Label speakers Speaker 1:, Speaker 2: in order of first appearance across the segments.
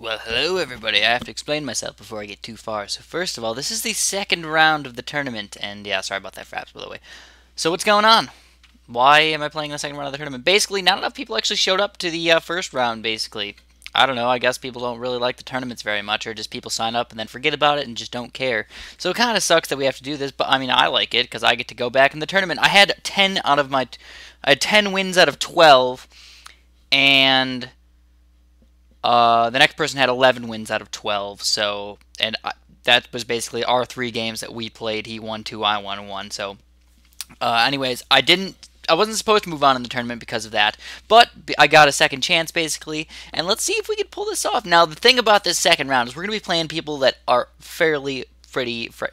Speaker 1: Well, hello everybody. I have to explain myself before I get too far. So first of all, this is the second round of the tournament, and yeah, sorry about that, Fraps, by the way. So what's going on? Why am I playing the second round of the tournament? Basically, not enough people actually showed up to the first round, basically. I don't know, I guess people don't really like the tournaments very much, or just people sign up and then forget about it and just don't care. So it kind of sucks that we have to do this, but I mean, I like it, because I get to go back in the tournament. I had 10 out of my... I had 10 wins out of 12, and... the next person had 11 wins out of 12, so, and that was basically our 3 games that we played. He won 2, I won 1, so, anyways, I wasn't supposed to move on in the tournament because of that, but I got a second chance, basically, and let's see if we can pull this off. Now, the thing about this second round is we're going to be playing people that are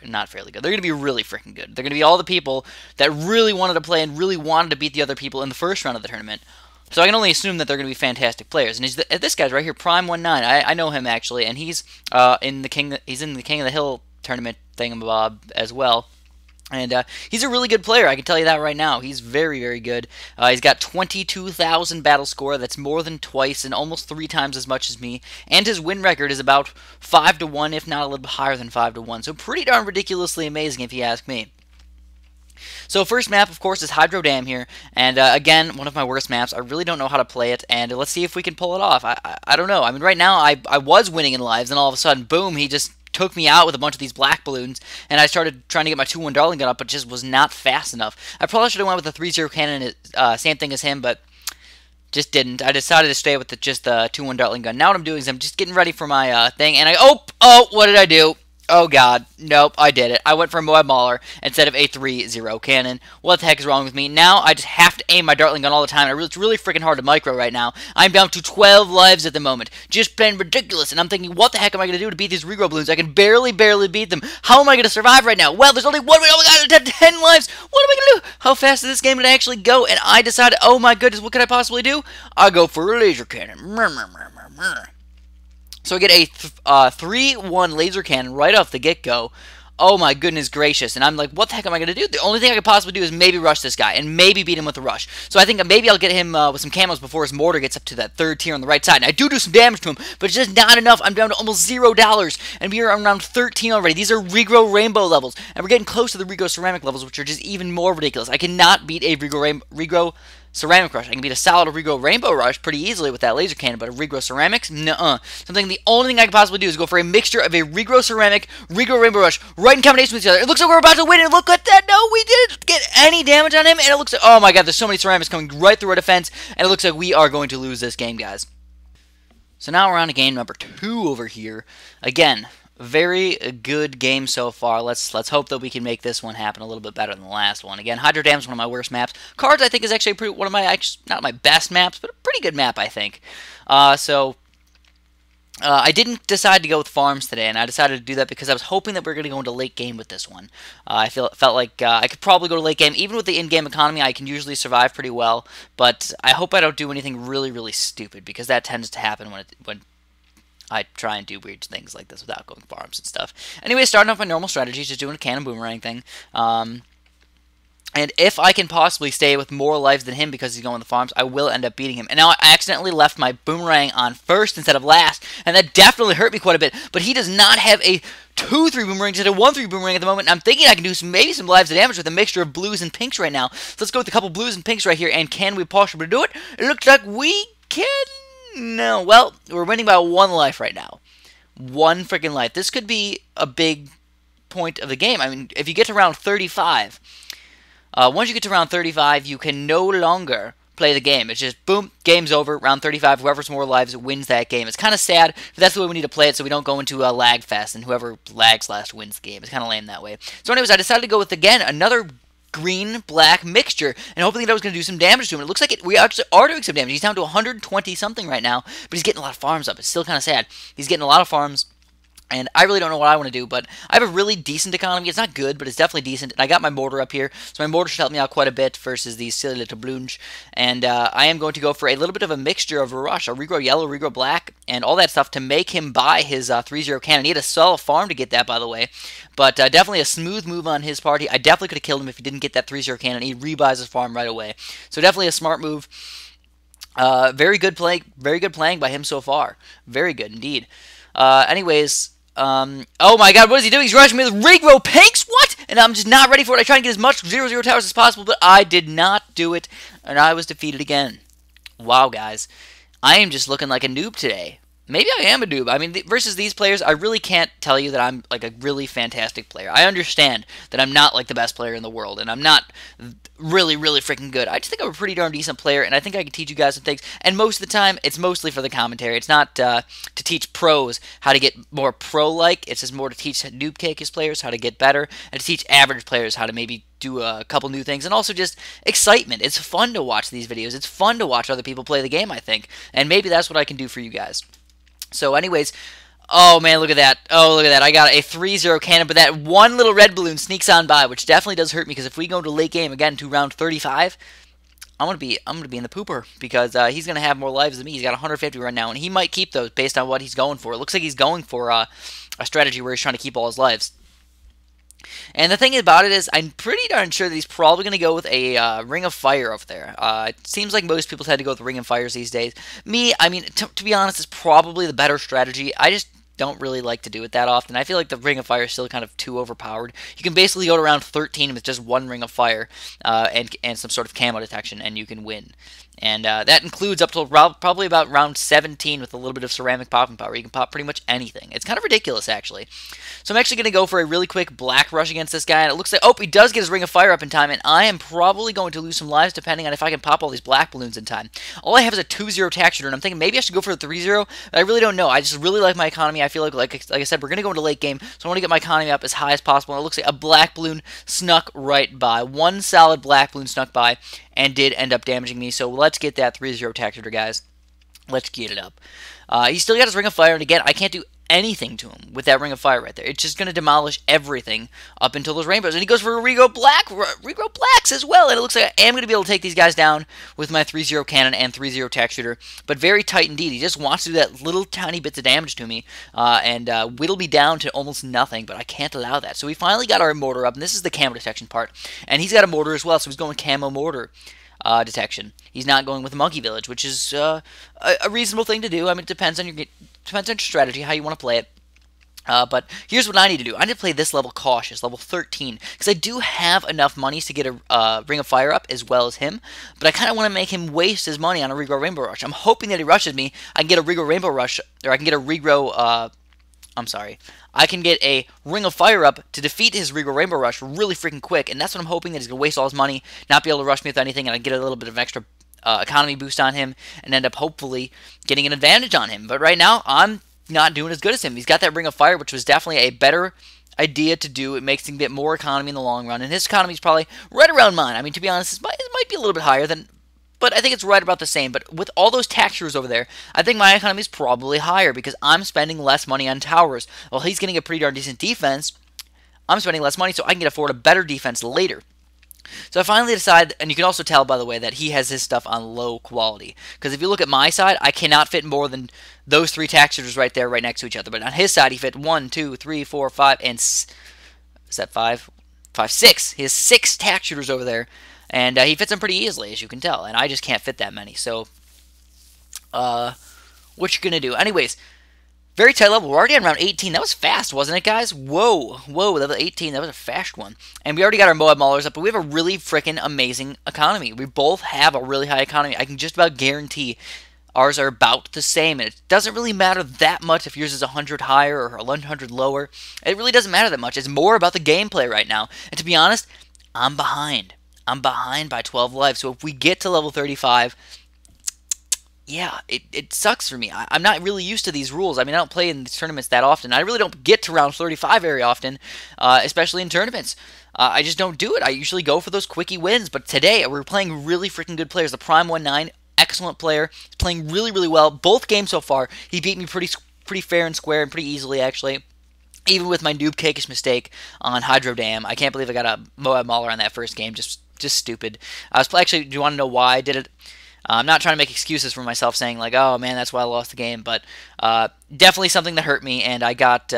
Speaker 1: not fairly good. They're going to be really freaking good. They're going to be all the people that really wanted to play and really wanted to beat the other people in the first round of the tournament. So I can only assume that they're going to be fantastic players. And this guy's right here, Prime19. I know him actually, and he's in the King of the Hill tournament thingamabob as well. And he's a really good player, I can tell you that right now. He's very, very good. He's got 22,000 battle score. That's more than twice and almost 3 times as much as me. And his win record is about 5-1, if not a little bit higher than 5-1. So pretty darn ridiculously amazing, if you ask me. So first map, of course, is Hydro Dam here, and again, one of my worst maps. I really don't know how to play it, and let's see if we can pull it off. I don't know. I mean, right now, I was winning in lives, and all of a sudden, boom, he just took me out with a bunch of these black balloons, and I started trying to get my 2-1 Darling gun up, but just was not fast enough. I probably should have went with the 3-0 cannon, same thing as him, but just didn't. I decided to stay with just the 2-1 Darling gun. Now what I'm doing is I'm just getting ready for my thing, and oh, what did I do? Oh god, nope, I did it. I went for a Moab Mauler instead of a 3-0 cannon. What the heck is wrong with me? Now I just have to aim my Dartling gun all the time. It's really freaking hard to micro right now. I'm down to 12 lives at the moment. Just plain ridiculous. And I'm thinking, what the heck am I going to do to beat these regrow balloons? I can barely beat them. How am I going to survive right now? Well, there's only one way. Oh my god, I have 10 lives. What am I going to do? How fast is this game going to actually go? And I decided, oh my goodness, what could I possibly do? I'll go for a laser cannon. So I get a 3-1 laser cannon right off the get-go. Oh my goodness gracious. And I'm like, what the heck am I going to do? The only thing I could possibly do is maybe rush this guy and maybe beat him with a rush. So I think maybe I'll get him with some camos before his mortar gets up to that 3rd tier on the right side. And I do some damage to him, but it's just not enough. I'm down to almost $0, and we're around 13 already. These are regrow rainbow levels, and we're getting close to the regrow ceramic levels, which are just even more ridiculous. I cannot beat a regrow ceramic rush. I can beat a solid regrow rainbow rush pretty easily with that laser cannon, but a regrow ceramics, nuh-uh. Something the only thing I can possibly do is go for a mixture of a regrow ceramic, regrow rainbow rush, right in combination with each other. It looks like we're about to win, and look at that. No, we didn't get any damage on him, and it looks like, oh my god, there's so many ceramics coming right through our defense, and it looks like we are going to lose this game, guys. So now we're on to game number 2 over here. Again, very good game so far. Let's hope that we can make this one happen a little bit better than the last one. Again, Hydro Dam is one of my worst maps. Cards, I think, is actually one of my, not my best maps, but a pretty good map, I think. I didn't decide to go with farms today, and I decided to do that because I was hoping that we were going to go into late game with this one. I felt like I could probably go to late game. Even with the in-game economy, I can usually survive pretty well, but I hope I don't do anything really, really stupid, because that tends to happen when I try and do weird things like this without going farms and stuff. Anyway, starting off my normal strategy, just doing a cannon boomerang thing. And if I can possibly stay with more lives than him because he's going the farms, I will end up beating him. And now I accidentally left my boomerang on first instead of last, and that definitely hurt me quite a bit. But he does not have a 2-3 boomerang, just a 1-3 boomerang at the moment. And I'm thinking I can do maybe some lives of damage with a mixture of blues and pinks right now. So let's go with a couple blues and pinks right here, and can we possibly do it? It looks like we can. No, well, we're winning by 1 life right now. 1 freaking life. This could be a big point of the game. I mean, if you get to round 35, once you get to round 35, you can no longer play the game. It's just, boom, game's over. Round 35, whoever's more lives wins that game. It's kind of sad, but that's the way we need to play it so we don't go into a lag fest, and whoever lags last wins the game. It's kind of lame that way. So anyways, I decided to go with, again, another green-black mixture, and hoping that I was going to do some damage to him. It looks like we actually are doing some damage. He's down to 120-something right now, but he's getting a lot of farms up. It's still kind of sad. He's getting a lot of farms, and I really don't know what I want to do, but I have a really decent economy. It's not good, but it's definitely decent. And I got my mortar up here, so my mortar should help me out quite a bit versus these silly little balloons. And I am going to go for a little bit of a mixture of a rush, a regrow yellow, regrow black, and all that stuff to make him buy his 3-0 cannon. He had a solid farm to get that, by the way, but definitely a smooth move on his party. I definitely could have killed him if he didn't get that 3-0 cannon. He rebuys his farm right away. So definitely a smart move. Very good playing by him so far. Very good indeed. Anyways, oh my God, what is he doing? He's rushing me with Regrow Pinks. What? And I'm just not ready for it. I try and get as much 0-0 towers as possible, but I did not do it, and I was defeated again. Wow, guys, I am just looking like a noob today. Maybe I am a noob. I mean, versus these players, I really can't tell you that I'm like a really fantastic player. I understand that I'm not like the best player in the world, and I'm not really, really freaking good. I just think I'm a pretty darn decent player, and I think I can teach you guys some things. And most of the time, it's mostly for the commentary. It's not to teach pros how to get more pro-like. It's just more to teach noob cakeish players how to get better, and to teach average players how to maybe do a couple new things, and also just excitement. It's fun to watch these videos. It's fun to watch other people play the game, I think, and maybe that's what I can do for you guys. So anyways, oh man, look at that. Oh, look at that. I got a 3-0 cannon, but that one little red balloon sneaks on by, which definitely does hurt me, because if we go to late game again to round 35, I'm gonna be in the pooper, because he's gonna have more lives than me. He's got 150 right now, and he might keep those based on what he's going for. It looks like he's going for a strategy where he's trying to keep all his lives. And the thing about it is, I'm pretty darn sure that he's probably going to go with a Ring of Fire over there. It seems like most people tend to go with Ring of Fires these days. Me, I mean, to be honest, is probably the better strategy. I just don't really like to do it that often. I feel like the Ring of Fire is still kind of too overpowered. You can basically go to round 13 with just one Ring of Fire and some sort of camo detection, and you can win. And that includes up to probably about round 17 with a little bit of ceramic popping power. You can pop pretty much anything. It's kind of ridiculous, actually. So I'm actually going to go for a really quick black rush against this guy. And it looks like, oh, he does get his Ring of Fire up in time. And I am probably going to lose some lives depending on if I can pop all these black balloons in time. All I have is a 2-0 tack shooter. And I'm thinking maybe I should go for a 3-0. But I really don't know. I just really like my economy. I feel like I said, we're going to go into late game. So I want to get my economy up as high as possible. And it looks like a black balloon snuck right by. One solid black balloon snuck by and did end up damaging me. So let's get that 3-0 tack shooter, guys. Let's get it up. He still got his Ring of Fire, and again, I can't do anything to him with that Ring of Fire right there. It's just going to demolish everything up until those rainbows. And he goes for a Regrow Blacks as well. And it looks like I am going to be able to take these guys down with my 3-0 cannon and 3-0 tack shooter. But very tight indeed. He just wants to do that little tiny bits of damage to me and whittle me down to almost nothing. But I can't allow that. So we finally got our mortar up. And this is the camo detection part. And he's got a mortar as well. So he's going camo mortar detection. He's not going with Monkey Village, which is a reasonable thing to do. I mean, it depends on your strategy, how you want to play it. But here's what I need to do. I need to play this level cautious, level 13, because I do have enough monies to get a Ring of Fire up as well as him, but I kind of want to make him waste his money on a Regrow Rainbow Rush. I'm hoping that he rushes me. I can get a Regrow Rainbow Rush, or I can get a Regrow, I can get a Ring of Fire up to defeat his Regrow Rainbow Rush really freaking quick, and that's what I'm hoping, that he's going to waste all his money, not be able to rush me with anything, and I get a little bit of extra economy boost on him, and end up hopefully getting an advantage on him. But right now, I'm not doing as good as him. He's got that Ring of Fire, which was definitely a better idea to do. It makes him get more economy in the long run, and his economy is probably right around mine. I mean, to be honest, it might be a little bit higher than, but I think it's right about the same. But with all those taxures over there, I think my economy is probably higher because I'm spending less money on towers. While he's getting a pretty darn decent defense, I'm spending less money so I can get afford a better defense later. So I finally decide, and you can also tell, by the way, that he has his stuff on low quality. Because if you look at my side, I cannot fit more than those three taxers right there, right next to each other. But on his side, he fit 1, 2, 3, 4, 5, and... is that 5? 5, 6. He has 6 tax shooters over there. And he fits them pretty easily, as you can tell. And I just can't fit that many. So, what you gonna do? Anyways, very tight level. We're already on round 18. That was fast, wasn't it, guys? Whoa. Whoa, level 18. That was a fast one. And we already got our Moab Maulers up, but we have a really freaking amazing economy. We both have a really high economy. I can just about guarantee ours are about the same. And it doesn't really matter that much if yours is 100 higher or 100 lower. It really doesn't matter that much. It's more about the gameplay right now. And to be honest, I'm behind. I'm behind by 12 lives. So if we get to level 35... yeah, it sucks for me. I'm not really used to these rules. I mean, I don't play in these tournaments that often. I really don't get to round 35 very often, especially in tournaments. I just don't do it. I usually go for those quickie wins. But today, we're playing really freaking good players. The Prime19, excellent player. He's playing really, really well. Both games so far, he beat me pretty fair and square and pretty easily, actually. Even with my noob cakeish mistake on Hydro Dam. I can't believe I got a Moab Mauler on that first game. Just stupid. Actually, do you want to know why I did it? I'm not trying to make excuses for myself saying, like, oh, man, that's why I lost the game. But definitely something that hurt me, and I got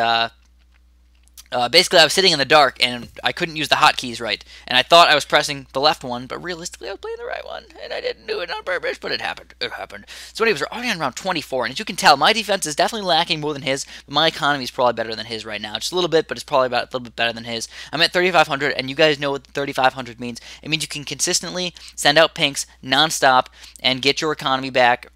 Speaker 1: basically, I was sitting in the dark and I couldn't use the hotkeys right. And I thought I was pressing the left one, but realistically, I was playing the right one. And I didn't do it on purpose, but it happened. It happened. So, anyways, we're already on round 24. And as you can tell, my defense is definitely lacking more than his. But my economy is probably better than his right now. Just a little bit, but it's probably about a little bit better than his. I'm at 3,500, and you guys know what 3,500 means. It means you can consistently send out pinks nonstop and get your economy back.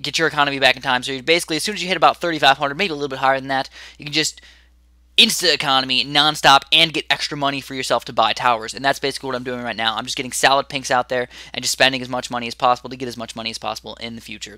Speaker 1: Get your economy back in time. So you basically, as soon as you hit about 3,500, maybe a little bit higher than that, you can just instant economy nonstop and get extra money for yourself to buy towers. And that's basically what I'm doing right now. I'm just getting solid pinks out there and just spending as much money as possible to get as much money as possible in the future.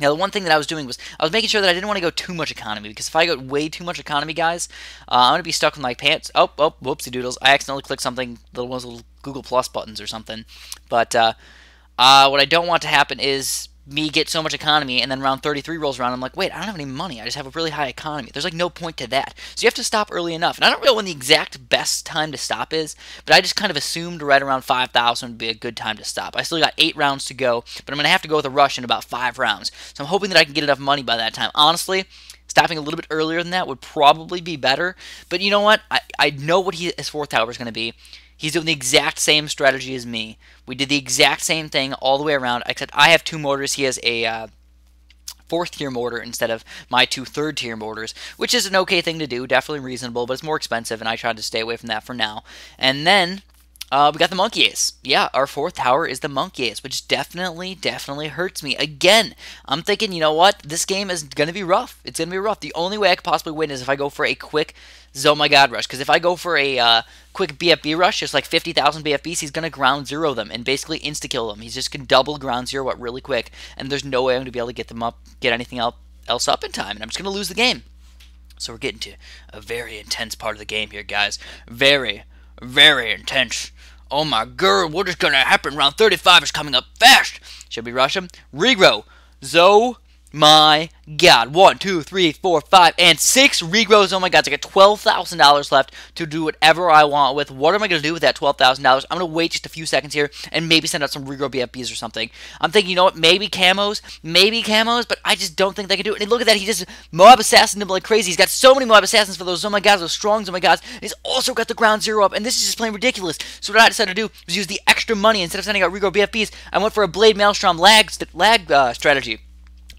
Speaker 1: Now, the one thing that I was doing was I was making sure that I didn't want to go too much economy, because if I go way too much economy, guys, I'm going to be stuck with my pants. Oh, whoopsie doodles. I accidentally clicked something, little Google Plus buttons or something. But what I don't want to happen is me get so much economy, and then round 33 rolls around, I'm like, wait, I don't have any money. I just have a really high economy. There's like no point to that. So you have to stop early enough. And I don't know when the exact best time to stop is, but I just kind of assumed right around 5,000 would be a good time to stop. I still got 8 rounds to go, but I'm going to have to go with a rush in about 5 rounds. So I'm hoping that I can get enough money by that time. Honestly, stopping a little bit earlier than that would probably be better. But you know what? I know what his 4th tower is going to be. He's doing the exact same strategy as me. We did the exact same thing all the way around, except I have 2 mortars. He has a 4th tier mortar instead of my 2 3rd tier mortars, which is an okay thing to do, definitely reasonable, but it's more expensive, and I tried to stay away from that for now. And then we got the Monkey Ace. Yeah, our 4th tower is the Monkey Ace, which definitely hurts me. Again, I'm thinking, you know what? This game is going to be rough. It's going to be rough. The only way I could possibly win is if I go for a quick Oh my God rush. Because if I go for a quick BFB rush, just like 50,000 BFBs, he's going to ground zero them and basically insta-kill them. He's just going to double ground zero up really quick, and there's no way I'm going to be able to get them up, get anything else up in time, and I'm just going to lose the game. So we're getting to a very intense part of the game here, guys. Very intense. Oh my god, what is going to happen? Round 35 is coming up fast. Should we rush him? Regrow. My God. 1, 2, 3, 4, 5, and 6 regrows. Oh my God. So I got $12,000 left to do whatever I want with. What am I going to do with that $12,000? I'm going to wait just a few seconds here and maybe send out some regrow BFBs or something. I'm thinking, you know what? Maybe camos, but I just don't think they can do it. And look at that. He just Moab Assassin him like crazy. He's got so many Moab Assassins for those. Oh my God. Those strongs. Oh my God. And he's also got the ground zero up. And this is just plain ridiculous. So what I decided to do was use the extra money. Instead of sending out regrow BFBs, I went for a Blade Maelstrom lag strategy.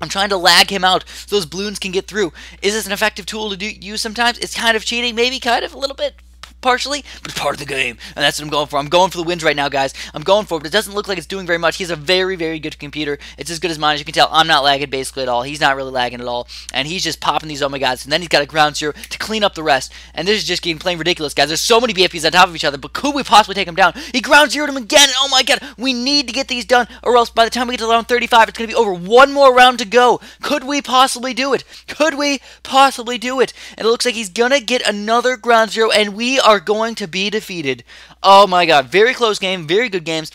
Speaker 1: I'm trying to lag him out so those balloons can get through. Is this an effective tool to use sometimes? It's kind of cheating, maybe, kind of, a little bit, partially, but it's part of the game, and that's what I'm going for. I'm going for the wins right now, guys. I'm going for it, but it doesn't look like it's doing very much. He has a very good computer. It's as good as mine. As you can tell, I'm not lagging basically at all. He's not really lagging at all, and he's just popping these oh my gods, and then he's got a ground zero to clean up the rest, and this is just getting plain ridiculous, guys. There's so many BFPs on top of each other, but could we possibly take him down? He ground zeroed him again, and oh my God, we need to get these done, or else by the time we get to round 35, it's going to be over. One more round to go. Could we possibly do it? Could we possibly do it? And it looks like he's going to get another ground zero, and we are going to be defeated. Oh my God, very close game, very good games.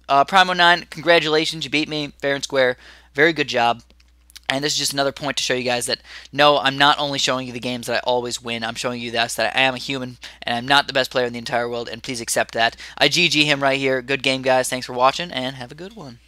Speaker 1: Primo9, congratulations, you beat me fair and square. Very good job. And this is just another point to show you guys that, no, I'm not only showing you the games that I always win, I'm showing you this, that I am a human, and I'm not the best player in the entire world, and please accept that. I GG him right here. Good game, guys. Thanks for watching, and have a good one.